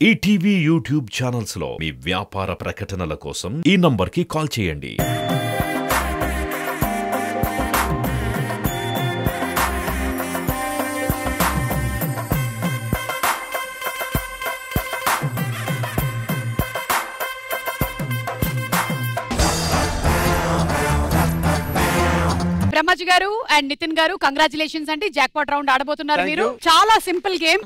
ETV YouTube channels లో మీ వ్యాపార ప్రకటనల కోసం ఈ నంబర్కి కాల్ చేయండి. బ్రహ్మజీ గారు అండ్ నితిన్ గారు కంగ్రాచులేషన్స్ అండి. జాక్పాట్ రౌండ్ ఆడబోతున్నారు మీరు. చాలా సింపుల్ గేమ్.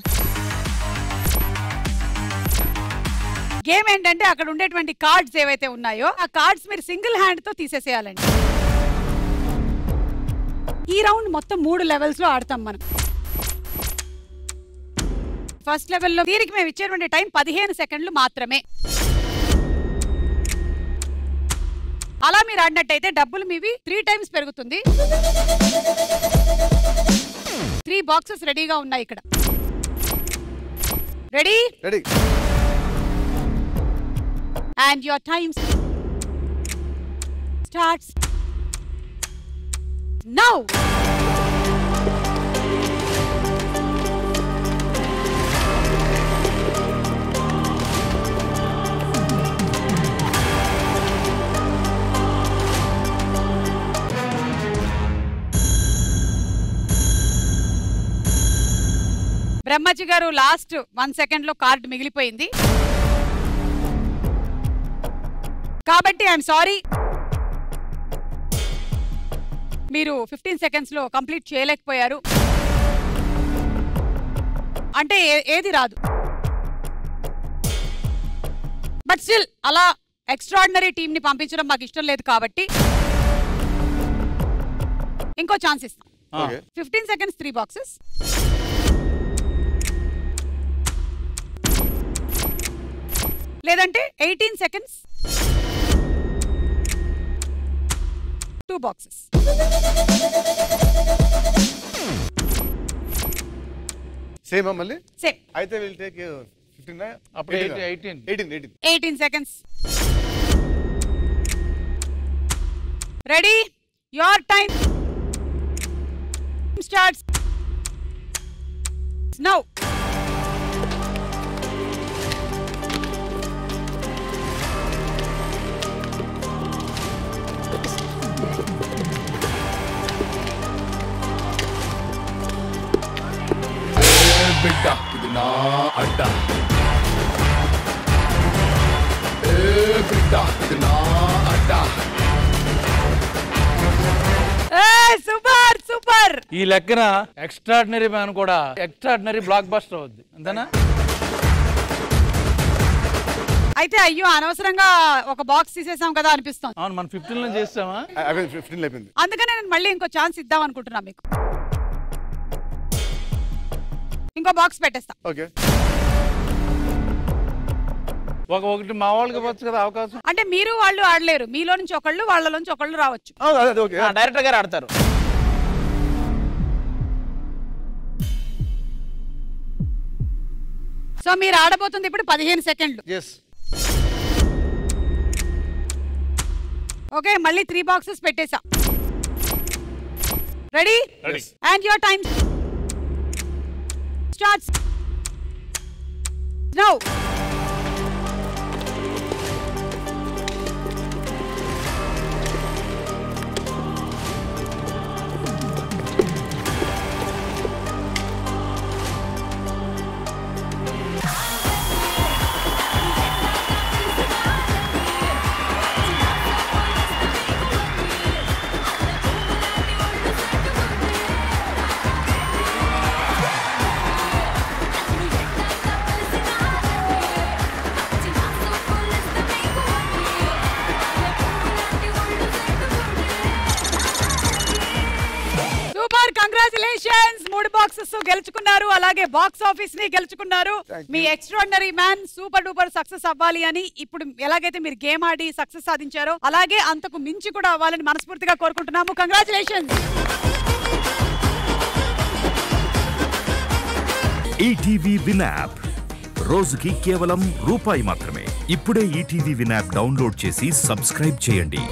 గేమ్ ఏంటంటే అక్కడ ఉండేటువంటి కార్డ్స్ ఏవైతే ఉన్నాయో ఆ కార్డ్స్ మీరు సింగిల్ హ్యాండ్ తో తీసేసేయాలండి. ఈ రౌండ్ మొత్తం 3 లెవెల్స్ లో ఆడతాం మనం. ఫస్ట్ లెవెల్లో దీనికి మేము ఇచ్చేటువంటి టైం 15 సెకండ్లు మాత్రమే. అలా మీరు ఆడినట్టయితే డబ్బులు మీవి 3 టైమ్స్ పెరుగుతుంది. 3 బాక్సెస్ రెడీగా ఉన్నాయి ఇక్కడ. Ready? Ready. And your time starts now. Brahmaji గారు లాస్ట్ 1 సెకండ్ లో కార్డ్ మిగిలిపోయింది కాబట్టి ఐఎమ్ సారీ, మీరు 15 సెకండ్స్ లో కంప్లీట్ చేయలేకపోయారు. అంటే ఏది రాదు. బట్ స్టిల్ అలా ఎక్స్ట్రాడినరీ టీమ్ ని పంపించడం మాకు ఇష్టం లేదు కాబట్టి ఇంకో ఛాన్స్ ఇస్తాం. 15 సెకండ్స్ 3 బాక్సెస్. లేదంటే 18 సెకండ్స్ 2 బాక్సెస్. సేమ్ మళ్ళీ సేమ్. అయితే విల్ టేక్ 15 అప్పుడు 18 seconds. Ready? Your time starts now. బిడ్డ ఇది నా అడ్డ, బిడ్డ ఇది నా అడ్డ. Super super. ఈ లెక్కన ఎక్స్ట్రాడినరీ మ్యాన్ కూడా ఎక్స్ట్రాడినరీ బ్లాక్ బస్టర్ అవుద్ది అంతేనా? అయితే అయ్యో అనవసరంగా ఒక బాక్స్ తీసేసాం కదా అనిపిస్తుంది. అవును, మనం 15 లో చేస్తామా? 15 అయిపోయింది. అందుకనే నేను మళ్ళీ ఇంకో ఛాన్స్ ఇద్దాం అనుకుంటున్నా మీకు. ఇంకో బాక్స్ పెట్టేస్తా. ఓకే. ఒకటి మా వాళ్ళకి ఇవ్వచ్చు కదా అవకాశం. అంటే మీరు వాళ్ళు ఆడలేరు, మీలో నుంచి ఒకళ్ళు వాళ్ళలోంచి ఒకళ్ళు రావచ్చు. డైరెక్టర్ గారు ఆడతారు. సో మీరు ఆడబోతుంది ఇప్పుడు 15 సెకండ్లు. ఓకే, మళ్ళీ 3 బాక్సెస్ పెట్టేసా. Ready? And your time starts now. Congratulations, 3 boxes గెలుచుకున్నారు. అలాగే బాక్స్ ఆఫీస్ ని గెలుచుకున్నారు. మీ extraordinary man super duper success అవ్వాలి అని, ఇప్పుడు ఎలాగైతే మీరు గేమ్ ఆడి సక్సెస్ సాధించారో అలాగే అంతకు మించి కూడా అవ్వాలని మనస్ఫూర్తిగా కోరుకుంటున్నాము. కంగ్రాచులేషన్స్. ఈటీవీ విన్ యాప్ రోజుకి కేవలం ₹1 మాత్రమే. ఇప్పుడే ఈటీవీ విన్ యాప్ డౌన్లోడ్ చేసి సబ్స్క్రైబ్ చేయండి.